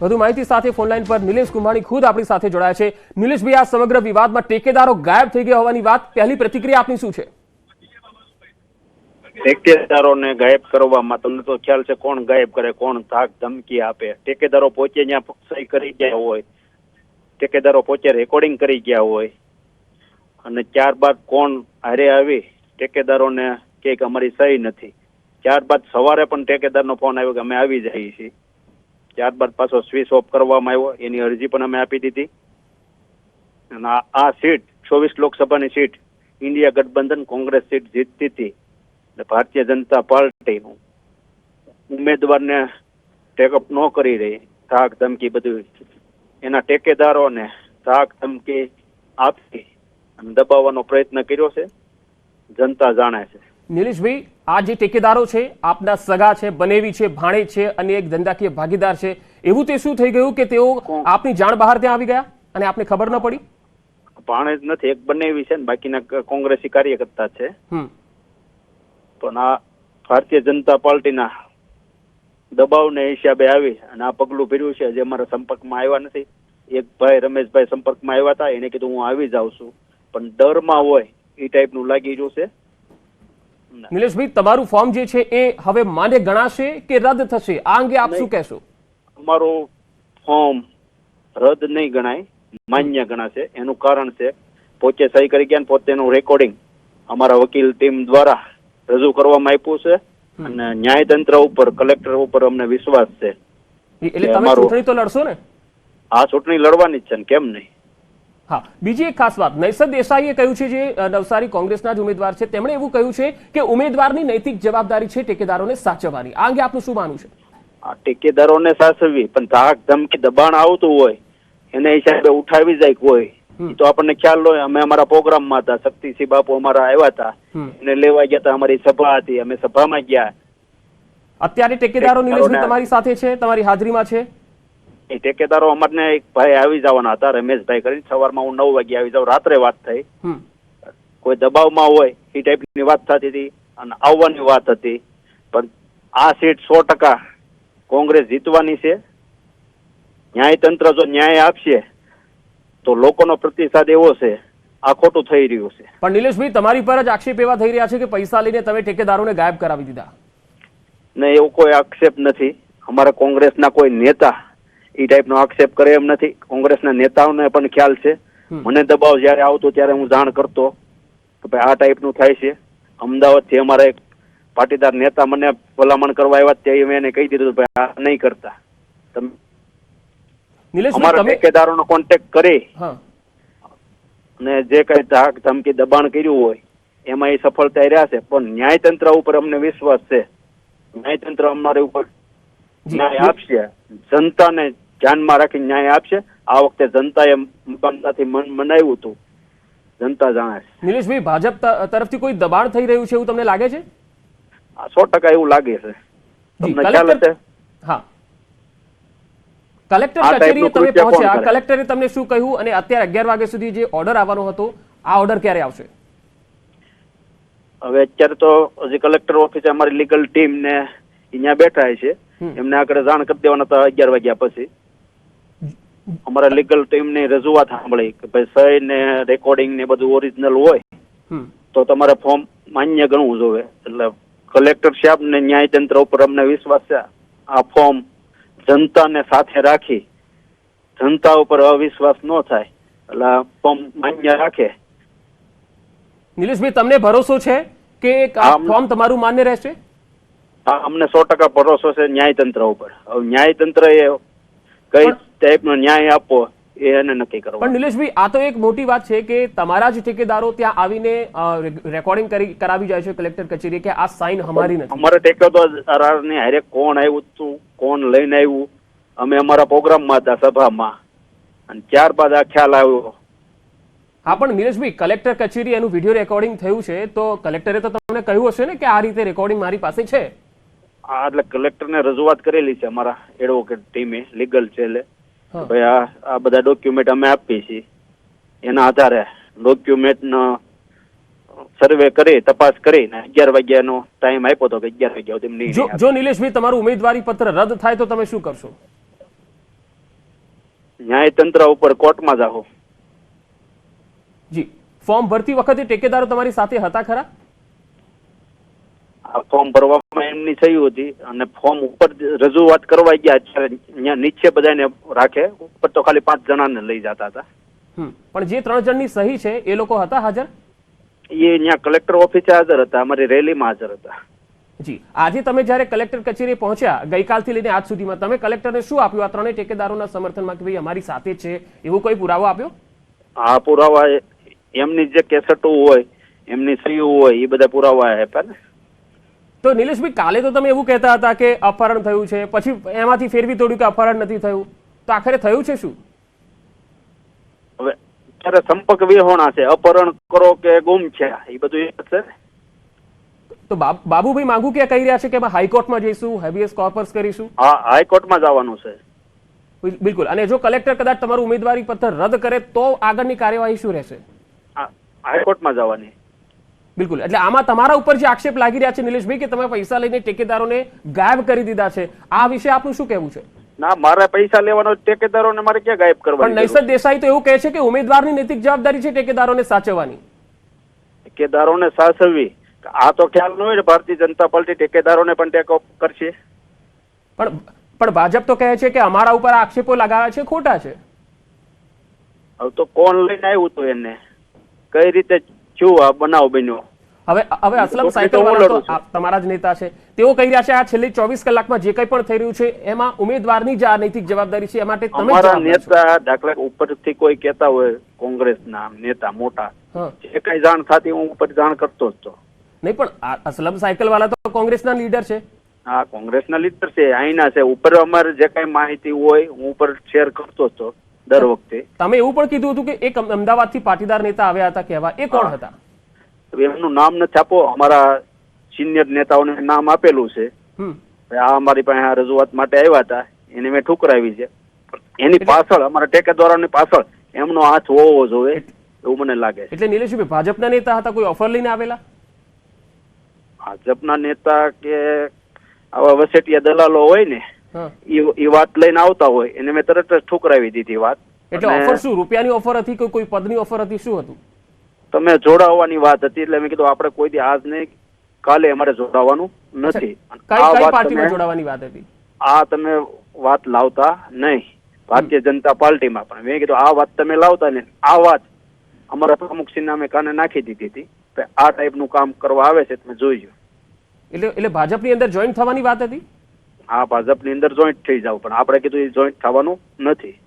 વધુ માહિતી સાથે ફોનલાઈન પર નિલેશ કુંભાણી ખુદ આપણી સાથે જોડાયા છે। નિલેશભાઈ, આ સમગ્ર વિવાદમાં ટેકેદારો ગાયબ થઈ ગયા હોવાની વાત, પહેલી પ્રતિક્રિયા આપની શું છે? ટેકેદારોને ગાયબ કરવામાં તમને તો ખ્યાલ છે કોણ ગાયબ કરે, કોણ ધાક ધમકી આપે। ટેકેદારો પોતે ત્યાં સહી કરી ગયા હોય, ટેકેદારો પોતે રેકોર્ડિંગ કરી ગયા હોય અને ત્યારબાદ કોણ હારે આવી ટેકેદારોને કે અમારી સહી નથી। ત્યારબાદ સવારે પણ ટેકેદારનો ફોન આવ્યો કે અમે આવી જઈએ છીએ। ત્યારબાદ પાછો સ્વિચ ઓફ કરવામાં આવ્યો, એની અરજી પણ અમે આપી દીધી। અને આ સીટ 24 લોકસભાની સીટ ઇન્ડિયા ગઠબંધન કોંગ્રેસ સીટ જીતતી હતી। ભારતીય જનતા પાર્ટીનું ઉમેદવારને ટેકઅપ ન કરી રહી, ધાક ધમકી બધું એના ટેકેદારોને ધાક ધમકી આપી અને દબાવવાનો પ્રયત્ન કર્યો છે, જનતા જાણે છે। નિલેશભાઈ, આ જે ટેકેદારો છે આપના સગા છે, બનેવી છે, ભાણેજ છે અને એક ધંધાકીય ભાગીદાર છે, એવું તે શું થઈ ગયું કે તેઓ આપની જાણ બહાર ત્યાં આવી ગયા અને આપને ખબર ન પડી? ભાણેજ નથી, એક બનેવી છે ને બાકીના કોંગ્રેસી કાર્યકર્તા છે। પણ આ ભારતીય જનતા પાર્ટીના દબાવને હિસાબે આવી અને આ પગલું ભર્યું છે। જે અમારા સંપર્કમાં આવ્યા નથી, એક ભાઈ રમેશભાઈ સંપર્કમાં આવ્યા હતા, એને કીધું હું આવી જાઉં છું, પણ ડરમાં હોય એ ટાઈપનું લાગી રહ્યું છે। નિલેશભાઈ, તમારું ફોર્મ જે છે એ હવે માન્ય ગણાશે કે રદ થશે? આ અંગે આપ શું કહેશો? અમારું ફોર્મ રદ નહીં ગણાય, માન્ય ગણાશે। એનું કારણ છે પોતે સહી કરી ગયા, પોતેનું રેકોર્ડિંગ અમારા વકીલ ટીમ દ્વારા રજૂ કરવામાં આપ્યું છે અને ન્યાયતંત્ર ઉપર, કલેક્ટર ઉપર અમને વિશ્વાસ છે। એટલે તમે ચૂંટણી તો લડશો ને? આ ચૂંટણી લડવાની જ છે ને, કેમ નહીં। હા, બીજી એક ખાસ વાત, નૈસદ દેસાઈએ કહ્યું છે, જે નવસારી કોંગ્રેસના જ ઉમેદવાર છે, તેમણે એવું કહ્યું છે કે ઉમેદવારની નૈતિક જવાબદારી છે ટેકેદારોને સાચવવાની। આ અંગે આપનું શું માનવું છે? આ ટેકેદારોને સાચવવી, પણ ધાક ધમકી દબાણ આવતું હોય એને હિસાબે ઉઠાવી જાય કોઈ, તો આપણને ખ્યાલ હોય। અમે અમારા પ્રોગ્રામમાં હતા, શક્તિસિંહ બાપુ અમારા આવ્યા હતા, એને લેવા ગયા હતા, અમારી સભા હતી, અમે સભામાં ગયા। અત્યારે ટેકેદારો નિલેશભાઈ તમારી સાથે છે, તમારી હાજરીમાં છે? એ ટેકેદારો અમારને એક ભાઈ આવી જવાના હતા, રમેશભાઈ કરીને, સવારમાં હું 9 વાગે આવી જાઉં, રાત્રે વાત થઈ। કોઈ દબાવમાં હોય એ ટાઈપની વાત થતી હતી અને આવવાની વાત હતી, પણ આ સીટ 100% કોંગ્રેસ જીતવાની છે। ન્યાયતંત્ર જો ન્યાય આપશે તો લોકોનો પ્રતિસાદ એવો છે, આ ખોટું થઈ રહ્યું છે। પણ નિલેશભાઈ, તમારી પર જ આક્ષેપ એવા થઈ રહ્યા છે કે પૈસા લઈને તમે ટેકેદારોને ગાયબ કરાવી દીધા? નહીં, એવું કોઈ આક્ષેપ નથી। અમારા કોંગ્રેસના કોઈ નેતા એ ટાઈપનો આક્ષેપ કરે એમ નથી। કોંગ્રેસના નેતાઓને પણ ખ્યાલ છે, મને દબાવ જયારે આવતો ત્યારે હું જાણ કરતો કે ભાઈ આ ટાઈપનું થાય છે। અમદાવાદથી અમારા એક પાટીદાર નેતા મને ભલામણ કરવા આવ્યા, તે મેં એને કહી દીધું ભાઈ આ નહીં કરતા, તમે અમારા ટેકેદારોનો કોન્ટેક્ટ કરી અને જે કઈ ધાક ધમકી દબાણ કર્યું હોય એમાં એ સફળતા રહ્યા છે। પણ ન્યાયતંત્ર ઉપર અમને વિશ્વાસ છે, ન્યાયતંત્ર અમારી ઉપર ન્યાય આપશે, જનતાને ધ્યાનમાં રાખી ન્યાય આપશે। આ વખતે જનતાએ મતદાનથી મનાવ્યું હતું, જનતા જાણે છે। નિલેશભાઈ, ભાજપ તરફથી કોઈ દબાણ થઈ રહ્યું છે એવું તમને લાગે છે? 100% એવું લાગે છે। તમને ખ્યાલ હશે? હા, કલેક્ટર કચેરીએ તમે પહોંચ્યા, કલેક્ટરે તમને શું કહ્યું અને અત્યારે 11 વાગ્યા સુધી જે ઓર્ડર આવવાનો હતો, આ ઓર્ડર ક્યારે આવશે? હવે અત્યારે તો હજી કલેક્ટર ઓફિસે અમારી લીગલ ટીમ ને અહીંયા બેઠા છે, એમને આગળ જાણ કરી દેવાના હતા 11 વાગ્યા પછી। અમારા લીગલ ટીમ ની રજૂઆત સાંભળી કે ભાઈ સહી ને રેકોર્ડિંગ ને બધું ઓરિજિનલ હોય તો તમારે ફોર્મ માન્ય ગણવું જોઈએ। એટલે કલેક્ટર સાહેબ ને ન્યાયતંત્ર ઉપર અમને વિશ્વાસ છે, આ ફોર્મ જનતાને સાથે રાખી, જનતા ઉપર અવિશ્વાસ ન થાય એટલે ફોર્મ માન્ય રાખે। નિલેશભાઈ, તમને ભરોસો છે કે આ ફોર્મ તમારું માન્ય રહેશે? હા, અમને 100% ભરોસો છે ન્યાયતંત્ર ઉપર। હવે ન્યાયતંત્ર એ કઈ ટાઈપનો ન્યાય આપવો એ એને નક્કી કરવું। પણ નિલેશભાઈ, આ તો એક મોટી વાત છે કે તમારા જ ઠેકેદારો ત્યાં આવીને રેકોર્ડિંગ કરાવી જાય છે કલેક્ટર કચેરીએ કે આ સાઇન અમારી નથી। અમારા ઠેકેદારની હારે કોણ આવ્યું હતું, કોણ લઈને આવ્યું, અમે અમારા પ્રોગ્રામમાં હતા, સભામાં, અને ત્યારબાદ આ ખ્યાલ આવ્યો। હા, પણ નિલેશભાઈ, કલેક્ટર કચેરી એનું વિડીયો રેકોર્ડિંગ થયું છે તો કલેક્ટરે તો તમને કહ્યું હશે ને કે આ રીતે રેકોર્ડિંગ મારી પાસે છે? હા, એટલે કલેક્ટરને રજૂઆત કરેલી છે અમારા એડવોકેટ ટીમે, લીગલ સેલે, ભાઈ આ બધા ડોક્યુમેન્ટ અમે આપીએ છીએ, એના આધારે ડોક્યુમેન્ટનો સર્વે કરી, તપાસ કરીને 11 વાગ્યાનો ટાઈમ આપ્યો હતો કે 11 વાગ્યા સુધી જો નિલેશભાઈ તમારું ઉમેદવારી પત્ર રદ થાય તો તમે શું કરશો? ન્યાયતંત્ર ઉપર કોર્ટમાં જાઓ. જી, ફોર્મ ભરતી વખતે ટેકેદારો તમારી સાથે હતા ખરા? આ ફોર્મ ભરવામાં એમની સહી હતી અને ફોર્મ ઉપર રજૂઆત કરવા ગયા ત્યારે ત્યાં નીચે બધાને રાખે, ઉપર તો ખાલી 5 જણાને લઈ જતા હતા. પણ જે 3 જણની સહી છે એ લોકો હતા હાજર? એ ત્યાં કલેક્ટર ઓફિસે હાજર હતા, અમારી રેલીમાં હાજર હતા. જી, આજે તમે જ્યારે કલેક્ટર કચેરી પહોંચ્યા ગઈકાલથી લઈને આજ સુધીમાં તમે કલેક્ટરને શું આપ્યું આ 3 ટેકેદારોના સમર્થનમાં કે ભાઈ અમારી સાથે છે એવો કોઈ પુરાવો આપ્યો? આ પુરાવા એમની જે કેસેટો હોય, એમની સહીઓ હોય, એ બધા પુરાવા આપ્યા ને. તો નિલેશભાઈ, કાલે તો તમે એવું કહેતા હતા કે અપહરણ થયું છે, પછી એમાંથી ફેરવી તોડ્યું કે અપહરણ નથી થયું, તો આખરે થયું છે શું? હવે ત્યારે સંપર્ક વિહોણા છે, અપહરણ કરો કે ગુમ છે, એ બધું એક છે. તો બાબુભાઈ માંગુ કે કહી રહ્યા છે કે હાઈકોર્ટમાં જઈશું, હેબિયસ કોર્પસ કરીશું? હા, હાઈકોર્ટમાં જવાનું છે. બિલકુલ. અને જો કલેક્ટર કદાચ તમારું ઉમેદવારી પત્ર રદ કરે તો આગળની કાર્યવાહી શું રહેશે? હાઈકોર્ટમાં જવાની. બિલકુલ. એટલે આમાં તમારા ઉપર જે આક્ષેપ લાગી રહ્યા છે નિલેશભાઈ કે તમે પૈસા લઈને ટેકેદારોને ગાયબ કરી દીધા છે, આ વિશે આપનું શું કહેવું છે? ના, મારે પૈસા લેવાનો, ટેકેદારોને મારે ક્યાં ગાયબ કરવા? પણ નૈસદ દેસાઈ તો એવું કહે છે કે ઉમેદવારની નૈતિક જવાબદારી છે ટેકેદારોને સાચવવાની. ટેકેદારોને સાચવવી, આ તો ખ્યાલ ન હોય ને ભારતીય જનતા પાર્ટી ટેકેદારોને પણ ટેકો કરશે. પણ ભાજપ તો કહે છે કે અમારા ઉપર આક્ષેપો લગાવ્યા છે ખોટા છે. હવે તો કોણ લઈને આવ્યું હતું એને, કઈ રીતે શું આ બનાવ બન્યો? હવે અસલમ સાયકલવાલા તો તમારા જ નેતા છે, તેઓ કહી રહ્યા છે આ છેલ્લી 24 કલાકમાં જે કંઈ પણ થઈ રહ્યું છે એમાં ઉમેદવારની જ આ નૈતિક જવાબદારી છે, એ માટે તમે અમારા નેતા દાખલા ઉપરથી કોઈ કહેતા હોય, કોંગ્રેસના નેતા મોટા, જે કઈ જાણ થતી હું ઉપર જાણ કરતો જ તો. નહીં, પણ અસલમ સાયકલવાલા તો કોંગ્રેસના લીડર છે. હા, કોંગ્રેસના લીડર છે, અહીંના છે, ઉપર અમારે જે કઈ માહિતી હોય હું ઉપર શેર કરતો જ તો દર વખતે. તમે એવું પણ કીધું હતું કે એક અમદાવાદથી પાટીદાર નેતા આવ્યા હતા કહેવા, એ કોણ હતા? એમનું નામ નથી આપો, અમારા સિનિયર નેતાઓને નામ આપેલું છે. આ અમારી પાસે આ રજૂઆત માટે આવ્યા હતા, એને મેં ઠુકરાવી છે. એની પાછળ, અમારા ટેકેદારોની પાછળ એમનો હાથ હોવો જોઈએ એવું મને લાગે છે. એટલે નિલેશભાઈ ભાજપના નેતા હતા, કોઈ ઓફર લઈને આવેલા? ભાજપના નેતા કે આવા વસેટિયા દલાલો હોય ને, એ વાત લઈને આવતા હોય, એને મેં તરત જ ઠુકરાવી દીધી વાત. એટલે ઓફર શું, રૂપિયાની ઓફર હતી કે કોઈ પદની ઓફર હતી, શું હતું? તમે જોડાવાની વાત હતી, એટલે મેં કીધું આપણે કોઈ દી આજ નહીં કાલે અમારે જોડાવાનું નથી. કઈ પાર્ટીમાં જોડાવાની વાત હતી? આ તમે વાત લાવતા નહીં ભારતીય જનતા પાર્ટીમાં, પણ મેં કીધું આ વાત તમે લાવતા ને, આ વાત અમારા પ્રમુખશ્રીને અમે કાને નાખી દીધી હતી. આ ટાઈપનું કામ કરવા આવે છે તમે જોઈજો. એટલે ભાજપની અંદર જોઈન્ટ થવાની વાત હતી? હા, ભાજપની અંદર જોઈન્ટ થઈ જાવ, પણ આપણે કીધું એ જોઈન્ટ થવાનું નથી.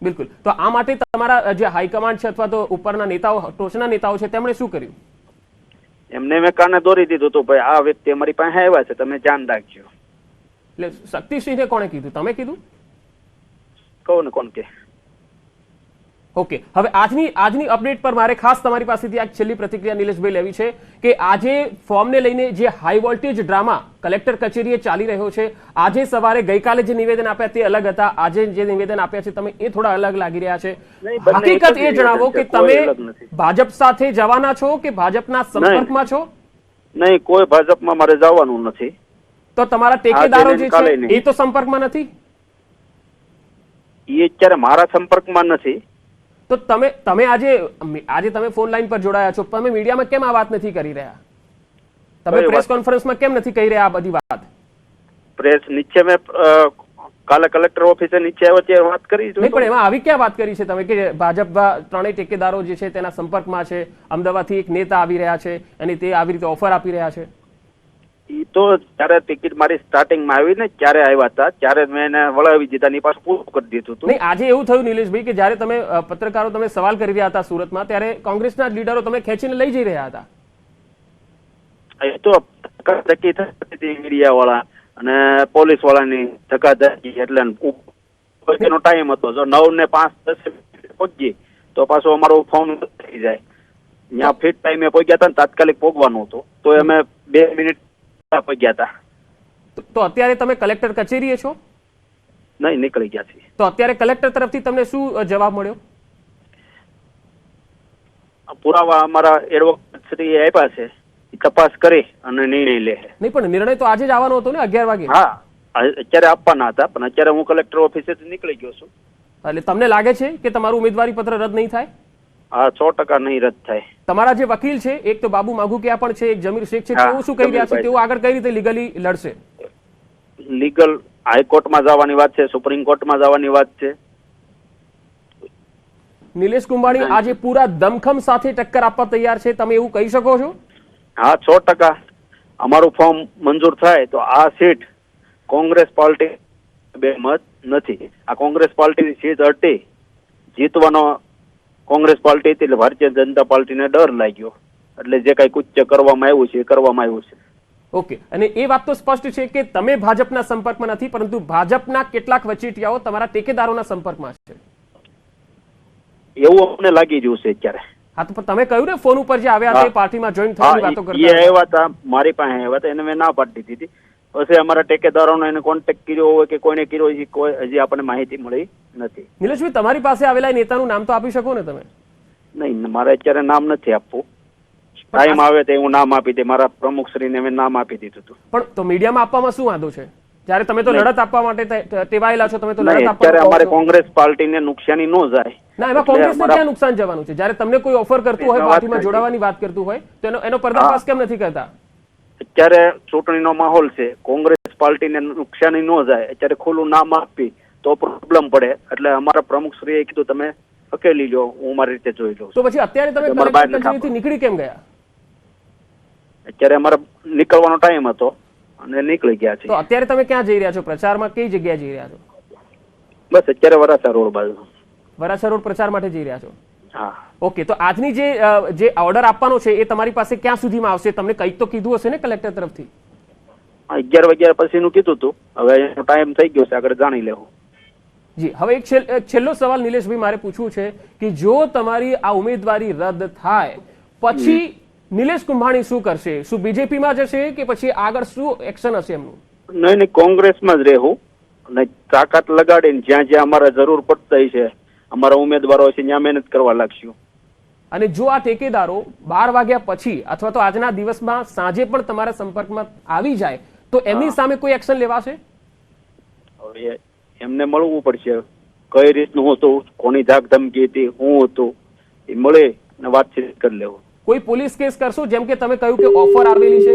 બિલકુલ. તો આ માટે તમારા જે હાઈકમાન્ડ છે અથવા તો ઉપરના નેતાઓ, ટોચના નેતાઓ છે, તેમણે શું કર્યું? એમને મેં કાને દોરી દીધું હતું, ભાઈ આ વ્યક્તિ અમારી પાસે આવ્યા છે, તમે ધ્યાન રાખજો. એટલે શક્તિસિંહને કોણે કીધું, તમે કીધું? કહું ને કોણ કે. ઓકે, હવે આજની અપડેટ પર મારે ખાસ તમારી પાસેથી આ છેલ્લી પ્રતિક્રિયા નિલેશભાઈ લેવી છે કે આજે ફોર્મને લઈને જે હાઈ વોલ્ટેજ ડ્રામા કલેક્ટર કચેરીએ ચાલી રહ્યો છે, આજે સવારે ગઈકાલે જે નિવેદન આપ્યા તે અલગ હતા, આજે જે નિવેદન આપ્યા છે તમે એ થોડા અલગ લાગી રહ્યા છે. હકીકત એ જણાવો કે તમે ભાજપ સાથે જવાના છો કે ભાજપના સંપર્કમાં છો? નહીં, કોઈ ભાજપમાં મારે જવાનું નથી. તો તમારા ટેકેદારો જે છે એ તો સંપર્કમાં નથી? એ અત્યારે મારા સંપર્કમાં નથી. તો તમે આજે તમે ફોન લાઈન પર જોડાયા છો, તમે મીડિયામાં કેમ આ વાત નથી કરી રહ્યા? તમે પ્રેસ કોન્ફરન્સમાં કેમ નથી કહી રહ્યા આ બધી વાત? પ્રેસ નીચે મેં કાલે કલેક્ટર ઓફિસે નીચે આવ્યો ત્યારે વાત કરી. નહીં, પણ એમાં આવી ક્યાં વાત કરી છે તમે કે ભાજપ 3 ટેકેદારો જે છે તેના સંપર્કમાં છે, અમદાવાદથી એક નેતા આવી રહ્યા છે અને તે આવી રીતે ઓફર આપી રહ્યા છે? એ તો ત્યારે ટિકિટ મારી સ્ટાર્ટિંગમાં આવી ને ત્યારે આવ્યા હતા, ત્યારે મેં એને વળાવી દીધા, એની પાછું પૂરું કરી દીધું હતું. નહીં, આજે એવું થયું નિલેશભાઈ કે જ્યારે તમે પત્રકારો તમે સવાલ કરી રહ્યા હતા સુરતમાં, ત્યારે કોંગ્રેસના લીડરો તમે ખેંચીને લઈ જઈ રહ્યા હતા. એ તો ધક્કાધક્કી થતી મીડિયા વાળા અને પોલીસ વાળાની ધક્કાધક્કી, એટલે એનો ટાઈમ હતો, જો 9:05 પહોંચી તો પાછું અમારું ફોર્મ થઈ જાય. ત્યાં ફિટ ટાઈમે પહોંચ્યા હતા ને તાત્કાલિક પહોંચવાનું હતું, તો અમે 2 મિનિટ પહોંચ્યા હતા. તો અત્યારે તમે કલેક્ટર કચેરીએ છો? નહીં, નીકળી ગયા છીએ. તો અત્યારે કલેક્ટર તરફથી તમને શું જવાબ મળ્યો? પુરાવા અમારા એડવોકેટ શ્રી આપ્યા છે, તપાસ કરી અને નિર્ણય લે. નહીં, પણ નિર્ણય તો આજે જ આવવાનો હતો ને 11 વાગે? હા, અત્યારે આપવાના હતા, પણ અત્યારે હું કલેક્ટર ઓફિસેથી નીકળી ગયો છું. એટલે તમને લાગે છે કે તમારું ઉમેદવારી પત્ર રદ નહીં થાય? હા, 100% નહીં રદ થાય. તમારા જે વકીલ છે, એક તો બાબુ માઘુકિયા પણ છે, એક જમીર શેખ છે, તેઓ શું કહી રહ્યા છે? તેઓ આગળ કઈ રીતે લીગલી લડશે? લીગલ હાઈકોર્ટમાં જવાની વાત છે, સુપ્રીમ કોર્ટમાં જવાની વાત છે. નિલેશ કુંભાણી આજે પૂરા દમખમ સાથે ટક્કર આપવા તૈયાર છે, તમે એવું કહી શકો છો? હા, 100% અમારું ફોર્મ મંજૂર થાય તો આ સીટ કોંગ્રેસ પાર્ટી બે મત નથી. આ કોંગ્રેસ પાર્ટીની સીટ હતી, જીતવાનો કોંગ્રેસ પાર્ટી હતી, એટલે ભારતીય જનતા પાર્ટીને ડર લાગ્યો, એટલે જે કઈ કૃત્ય કરવામાં આવ્યું છે એ કરવામાં આવ્યું છે. ઓકે, અને એ વાત તો સ્પષ્ટ છે કે તમે ભાજપના સંપર્કમાં નથી, પરંતુ ભાજપના કેટલાક વચેટિયાઓ તમારા ટેકેદારોના સંપર્કમાં છે, એવું અમને લાગી રહ્યું છે અત્યારે. હા, તો તમે કહ્યું ને ફોન ઉપર જે આવ્યા હતા, પાર્ટીમાં જોઈન થવાની વાતો એ કરતા આવ્યા હતા, મારી પાસે આવ્યા હતા, એને મેં ના પાડી દીધી. પછી અમારા ટેકેદારોનો એને કોન્ટેક્ટ કર્યો હોય કે કોઈને કર્યો હોય, કોઈ હજી આપણને માહિતી મળી નથી. નિલેશભાઈ, તમારી પાસે આવેલા નેતાનું નામ તો આપી શકો ને તમે? નહીં, મારે અત્યારે નામ નથી આપવું. ટાઈમ આવે તો હું નામ આપી દે. મારા પ્રમુખશ્રીને મેં નામ આપી દીધું હતું. પણ તો મીડિયામાં આપવામાં શું વાંધો છે? જ્યારે તમે તો લડત આપવા માટે ટેવાયેલા છો, તમે તો લડત અત્યારે અમારે આપવા. કોંગ્રેસ પાર્ટીને નુકસાની ન જાય. ના, એમાં કોંગ્રેસને ક્યાં નુકસાન જવાનું છે? જ્યારે તમને કોઈ ઓફર કરતું હોય, પાર્ટીમાં જોડાવાની વાત કરતું હોય, તો એનો પર્દાફાશ કેમ નથી કરતા? અત્યારે ચૂંટણીનો માહોલ છે, કોંગ્રેસ પાર્ટીને નુકસાની ન જાય, અત્યારે ખુલ્લું નામ આપી તો પ્રોબ્લેમ પડે, એટલે અમારા પ્રમુખશ્રીએ કીધું તમે અકેલી લો, હું મારી રીતે જોઈ લઉં. તો પછી અત્યારે તમે કલેક્ટર કચેરીથી નીકળી કેમ ગયા? અત્યારે અમારે નીકળવાનો ટાઈમ હતો અને નીકળી ગયા છે. તો અત્યારે તમે ક્યાં જઈ રહ્યા છો? પ્રચારમાં કઈ જગ્યાએ જઈ રહ્યા છો? બસ અત્યારે વરાછા રોડ બાજુ. વરાછા રોડ પ્રચાર માટે જઈ રહ્યા છો? હા. ઓકે, તો આજની જે ઓર્ડર આપવાનો છે એ તમારી પાસે ક્યાં સુધીમાં આવશે? તમને કંઈક તો કીધું હશે ને કલેક્ટર તરફથી? 11 વાગ્યા પછીનું કીધું હતું, હવે એનો ટાઈમ થઈ ગયો છે, આગળ જાણી લેવું. જી, હવે એક છેલ્લો સવાલ નિલેશભાઈ મારે પૂછવું છે કે જો તમારી આ ઉમેદવારી રદ થાય પછી નિલેશ કુંભાણી શું કરશે? શું બીજેપીમાં જશે કે પછી આગળ શું એક્શન હશે એમનું? નહીં, કોંગ્રેસમાં જ રહેવું અને તાકાત લગાડીને જ્યાં જ્યાં અમારે જરૂર પડતી છે, અમારા ઉમેદવારો છે, ત્યાં મહેનત કરવા લાગશું. અને જો આ ટેકેદારો 12 વાગ્યા પછી અથવા તો આજના દિવસમાં સાંજે પણ તમારા સંપર્કમાં આવી જાય તો એમની સામે કોઈ એક્શન લેવાશે? હવે એમને મળવું પડશે, કઈ રીતનું હતું, કોની ધાક ધમકી હતી, શું હતું, એ મળે ને વાતચીત કરી લેવું. કોઈ પોલીસ કેસ કરશો? જેમ કે તમે કહ્યું કે ઓફર આવેલી છે.